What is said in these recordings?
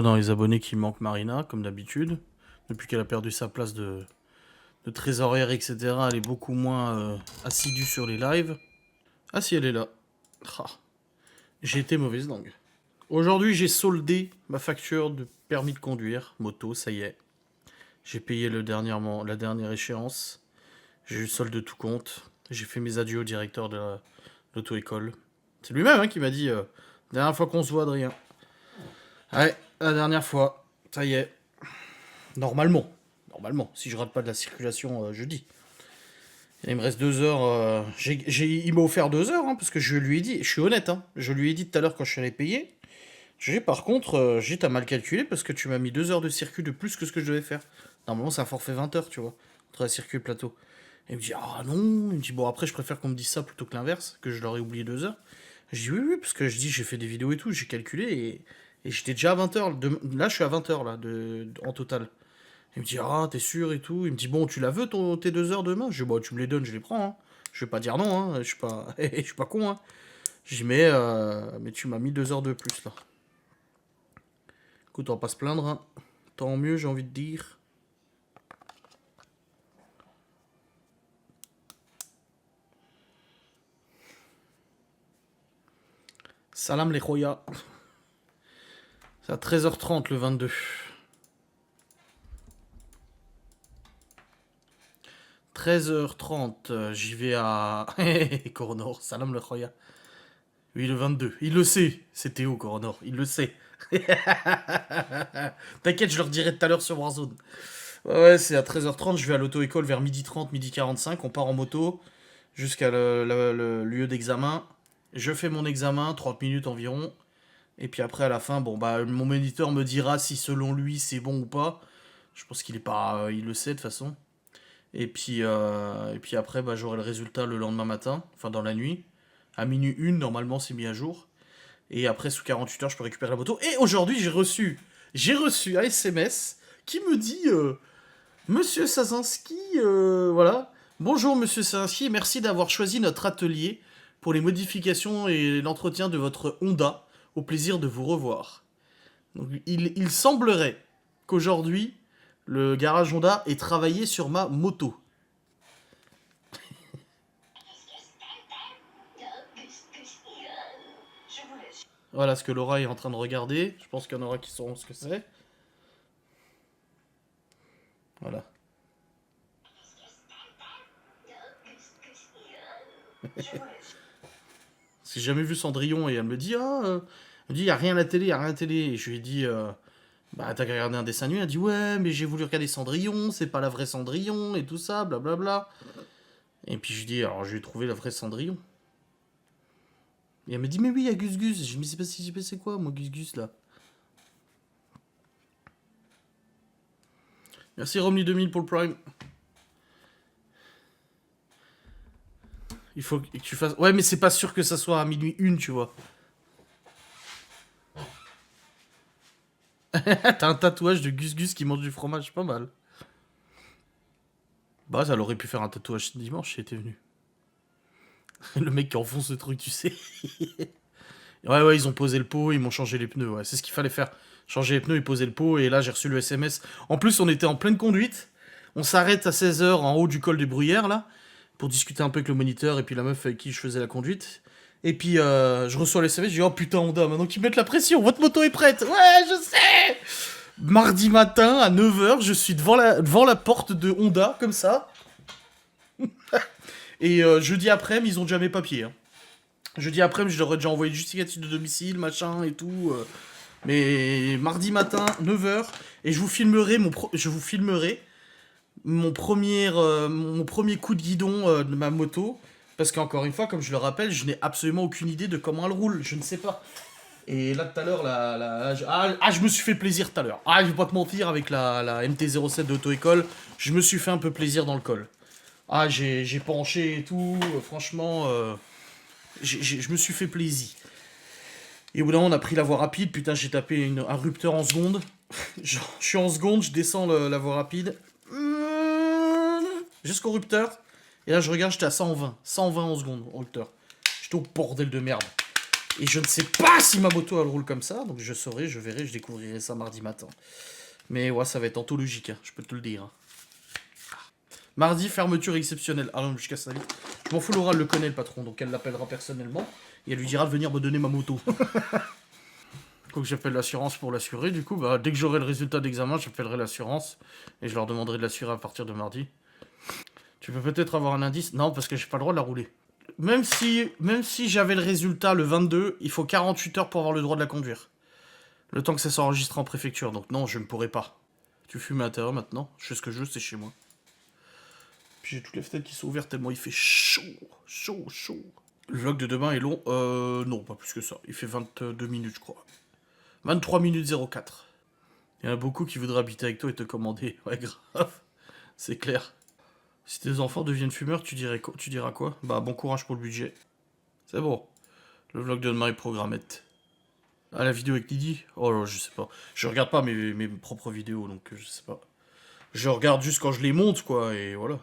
vois dans les abonnés qu'il manque Marina, comme d'habitude. Depuis qu'elle a perdu sa place de trésorière, etc., elle est beaucoup moins assidue sur les lives. Ah si, elle est là. Ah, j'ai été mauvaise langue. Aujourd'hui, j'ai soldé ma facture de permis de conduire, moto, ça y est. J'ai payé la dernière échéance. J'ai eu le solde de tout compte. J'ai fait mes adieux au directeur de l'auto-école. C'est lui-même qui m'a dit dernière fois qu'on se voit, Adrien. Ouais, la dernière fois. Ça y est. Normalement. Normalement. Si je rate pas de la circulation jeudi. Il me reste 2 heures. Il m'a offert 2 heures, parce que je lui ai dit. Je suis honnête, je lui ai dit tout à l'heure quand je suis allé payer. Par contre, t'as mal calculé parce que tu m'as mis 2 heures de circuit de plus que ce que je devais faire. Normalement, c'est un forfait 20 heures, tu vois. Entre la circuit et le plateau. Et il me dit, ah non. Il me dit, bon, après, je préfère qu'on me dise ça plutôt que l'inverse, que je leur ai oublié 2 heures. Je dis, oui, oui, parce que je dis, j'ai fait des vidéos et tout, j'ai calculé et j'étais déjà à 20 heures. Là, je suis à 20 heures, là, en total. Il me dit, ah, t'es sûr et tout. Il me dit, bon, tu la veux, tes 2 heures demain? Je dis, bon, tu me les donnes, je les prends. Je vais pas dire non, je suis pas, je suis pas con. Je dis, mais tu m'as mis 2 heures de plus, là. Écoute, on va pas se plaindre. Tant mieux, j'ai envie de dire. Salam les Khoya. C'est à 13h30 le 22. 13h30, j'y vais à... Coronor, salam le Khoya. Oui, le 22. Il le sait, c'est Théo Coronor, il le sait. T'inquiète, je leur dirai tout à l'heure sur Warzone. Ouais, c'est à 13h30, je vais à l'auto-école vers 12h30, 12h45, on part en moto jusqu'à le lieu d'examen. Je fais mon examen, 30 minutes environ. Et puis après, à la fin, bon, bah, mon moniteur me dira si selon lui c'est bon ou pas. Je pense qu'il est pas, il le sait de toute façon. Et puis après, bah, j'aurai le résultat le lendemain matin, enfin dans la nuit. À minuit 1, normalement, c'est mis à jour. Et après, sous 48 heures, je peux récupérer la moto. Et aujourd'hui, j'ai reçu un SMS qui me dit Monsieur Sazinski, voilà. Bonjour, Monsieur Sazinski, merci d'avoir choisi notre atelier pour les modifications et l'entretien de votre Honda. Au plaisir de vous revoir. Donc, il semblerait qu'aujourd'hui, le garage Honda ait travaillé sur ma moto. Voilà ce que Laura est en train de regarder. Je pense qu'il y en aura qui sauront ce que c'est. Voilà. J'ai jamais vu Cendrillon et elle me dit elle me dit, y a rien à la télé, y a rien à la télé. Et je lui ai dit bah t'as qu'à regarder un dessin animé. Elle dit ouais, mais j'ai voulu regarder Cendrillon, c'est pas la vraie Cendrillon et tout ça, blablabla. Et puis je lui dis alors je vais trouver la vraie Cendrillon. Et elle me dit mais oui, il y a Gus Gus. Je me dis c'est quoi moi Gus Gus là? Merci Romney 2000 pour le Prime. Il faut que tu fasses. Ouais, mais c'est pas sûr que ça soit à minuit 1, tu vois. T'as un tatouage de Gus Gus qui mange du fromage, pas mal. Bah, ça aurait pu faire un tatouage dimanche si elle était venu. Le mec qui enfonce ce truc, tu sais. Ouais, ils ont posé le pot, ils m'ont changé les pneus, ouais. C'est ce qu'il fallait faire. Changer les pneus et poser le pot, et là j'ai reçu le SMS. En plus, on était en pleine conduite. On s'arrête à 16h en haut du col des Bruyères, là, pour discuter un peu avec le moniteur et puis la meuf avec qui je faisais la conduite. Et puis, je reçois le SMS, je dis, oh putain, Honda, maintenant qu'ils mettent la pression, votre moto est prête. Ouais, je sais. Mardi matin, à 9h, je suis devant la porte de Honda, comme ça. Et jeudi après, ils ont déjà mes papiers. Jeudi après, je leur ai déjà envoyé le justificatif de domicile, machin et tout. Mais mardi matin, 9h, et je vous filmerai mon premier coup de guidon de ma moto. Parce qu'encore une fois, comme je le rappelle, je n'ai absolument aucune idée de comment elle roule. Je ne sais pas. Et là, tout à l'heure, je me suis fait plaisir tout à l'heure. Je vais pas te mentir, avec la MT-07 d'auto-école, je me suis fait un peu plaisir dans le col. J'ai penché et tout. Franchement, je me suis fait plaisir. Et au bout d'un moment, on a pris la voie rapide. Putain, j'ai tapé un rupteur en seconde. Je suis en seconde, je descends la voie rapide. Jusqu'au rupteur. Et là, je regarde, j'étais à 120. 120 en seconde, au rupteur. J'étais au bordel de merde. Et je ne sais pas si ma moto elle roule comme ça, donc je saurai, je verrai, je découvrirai ça mardi matin. Mais ouais, ça va être anthologique, hein, je peux te le dire. Hein. Mardi, fermeture exceptionnelle. Ah non, je casse ça vite. Je m'en fous, Laura, elle le connaît le patron, donc elle l'appellera personnellement. Et elle lui dira de venir me donner ma moto. Donc j'appelle l'assurance pour l'assurer, du coup, bah, dès que j'aurai le résultat d'examen, j'appellerai l'assurance. Et je leur demanderai de l'assurer à partir de mardi. Tu peux peut-être avoir un indice? Non, parce que j'ai pas le droit de la rouler. Même si j'avais le résultat le 22, il faut 48 heures pour avoir le droit de la conduire. Le temps que ça s'enregistre en préfecture, donc non, je ne pourrai pas. Tu fumes à l'intérieur maintenant, je fais ce que je veux, c'est chez moi. Puis j'ai toutes les fenêtres qui sont ouvertes tellement il fait chaud, chaud, chaud. Le vlog de demain est long, non, pas plus que ça. Il fait 22 minutes, je crois. 23 minutes 04. Il y en a beaucoup qui voudraient habiter avec toi et te commander. Ouais, grave, c'est clair. Si tes enfants deviennent fumeurs, tu diras quoi? Bah, bon courage pour le budget. C'est bon. Le vlog de demain est programmé. Ah, la vidéo avec Lydie? Oh là, je sais pas. Je regarde pas mes propres vidéos, donc je sais pas. Je regarde juste quand je les monte, quoi, et voilà.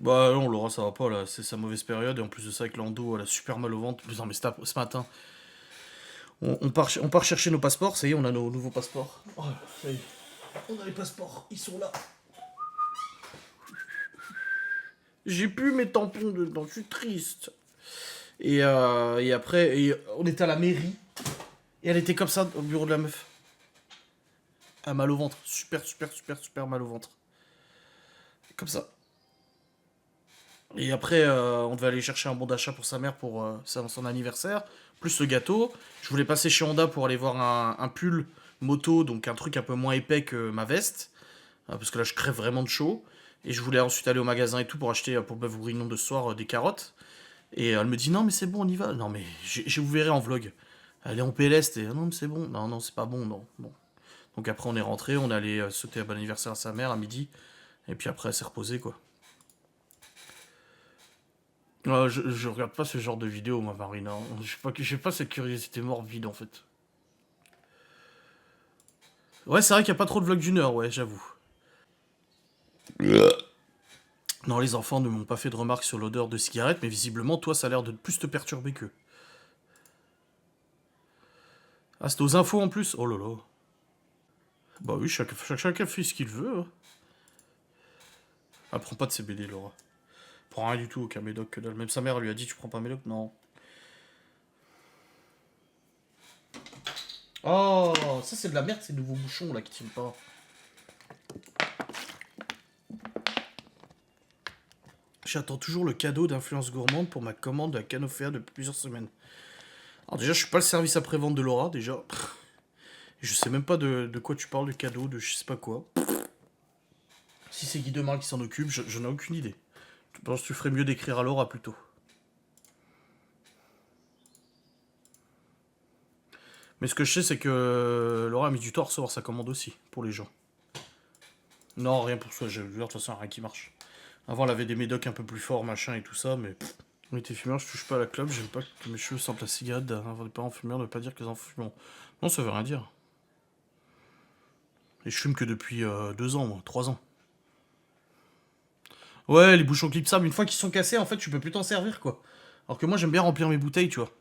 Bah non, Laura, ça va pas, là. C'est sa mauvaise période, et en plus de ça, avec Lando, elle a super mal au ventre. Non, mais ce matin, on part chercher nos passeports. Ça y est, on a nos nouveaux passeports. Oh, ça y est. On a les passeports, ils sont là. J'ai plus mes tampons dedans, je suis triste. Et après, on était à la mairie. Et elle était comme ça au bureau de la meuf. Elle a mal au ventre. Super, super, super, super mal au ventre. Comme ça. Et après, on devait aller chercher un bon d'achat pour sa mère pour son anniversaire. Plus le gâteau. Je voulais passer chez Honda pour aller voir un pull moto. Donc un truc un peu moins épais que ma veste. Parce que là, je crève vraiment de chaud. Et je voulais ensuite aller au magasin et tout pour acheter pour Bœuf Bourguignon de ce soir des carottes. Et elle me dit non mais c'est bon on y va. Non mais je vous verrai en vlog. Elle est en PLS et non mais c'est bon. Non non c'est pas bon non. Bon. Donc après on est rentré, on est allé sauter à bon anniversaire à sa mère à midi. Et puis après elle s'est reposée quoi. Je regarde pas ce genre de vidéo moi Marina. J'ai pas cette curiosité morbide en fait. Ouais c'est vrai qu'il y a pas trop de vlogs d'une heure ouais j'avoue. Non les enfants ne m'ont pas fait de remarques sur l'odeur de cigarette mais visiblement toi ça a l'air de plus te perturber qu'eux. Ah, c'est aux infos en plus? Oh là là. Bah oui, chacun fait ce qu'il veut. Hein. Elle prend pas de CBD, Laura. Elle prend rien du tout, aucun médoc que dalle. Même sa mère lui a dit tu prends pas médoc? Non. Oh, ça c'est de la merde ces nouveaux bouchons là qui tiennent pas. J'attends toujours le cadeau d'influence gourmande pour ma commande de la Canofea depuis plusieurs semaines. Alors déjà, je suis pas le service après-vente de Laura, déjà. Je sais même pas de quoi tu parles, du cadeau, de je sais pas quoi. Si c'est Guy Demar qui s'en occupe, je n'ai aucune idée. Je pense que tu ferais mieux d'écrire à Laura plutôt. Mais ce que je sais, c'est que Laura a mis du temps à recevoir sa commande aussi, pour les gens. Non, rien pour soi, j'ai vu, de toute façon, rien qui marche. Avant, elle avait des médocs un peu plus forts, machin et tout ça, mais... Oui, t'es fumeur, je touche pas à la clope, j'aime pas que mes cheveux sentent la cigarette avant des parents fumeurs, ne veut pas dire que les enfants fument. Non, ça veut rien dire. Et je fume que depuis 2 ans, moi, 3 ans. Ouais, les bouchons clipsables, une fois qu'ils sont cassés, en fait, tu peux plus t'en servir, quoi. Alors que moi, j'aime bien remplir mes bouteilles, tu vois.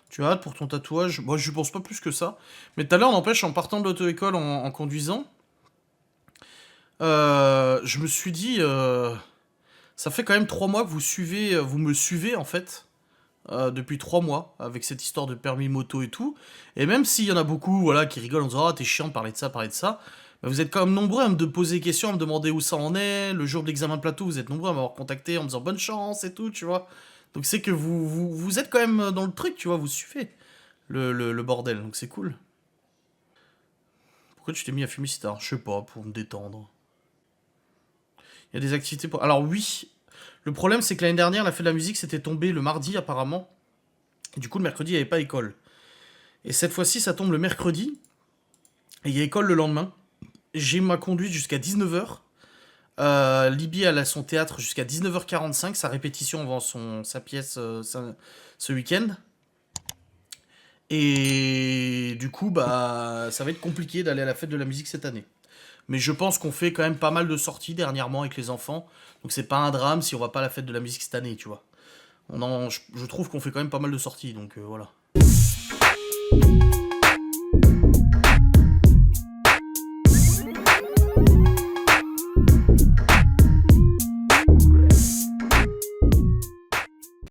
Tu as hâte pour ton tatouage? Moi, je pense pas plus que ça. Mais tout à l'heure, n'empêche, en partant de l'auto-école, en conduisant, je me suis dit... ça fait quand même 3 mois que vous me suivez, en fait. Depuis 3 mois, avec cette histoire de permis moto et tout. Et même s'il y en a beaucoup voilà, qui rigolent en disant ah, t'es chiant de parler de ça, bah, vous êtes quand même nombreux à me poser des questions, à me demander où ça en est. Le jour de l'examen de plateau, vous êtes nombreux à m'avoir contacté en me disant bonne chance et tout, tu vois. Donc c'est que vous êtes quand même dans le truc, tu vois, vous suivez le bordel, donc c'est cool. Pourquoi tu t'es mis à fumer si tard? Je sais pas, pour me détendre. Il y a des activités pour... Alors oui, le problème c'est que l'année dernière, la fête de la musique, c'était tombé le mardi apparemment. Et du coup, le mercredi, il n'y avait pas école. Et cette fois-ci, ça tombe le mercredi. Et il y a école le lendemain. J'ai ma conduite jusqu'à 19h. Libye, elle a son théâtre jusqu'à 19h45, sa répétition avant sa pièce ce week-end. Et du coup, bah, ça va être compliqué d'aller à la fête de la musique cette année. Mais je pense qu'on fait quand même pas mal de sorties dernièrement avec les enfants. Donc c'est pas un drame si on va pas à la fête de la musique cette année, tu vois. Je trouve qu'on fait quand même pas mal de sorties, donc voilà.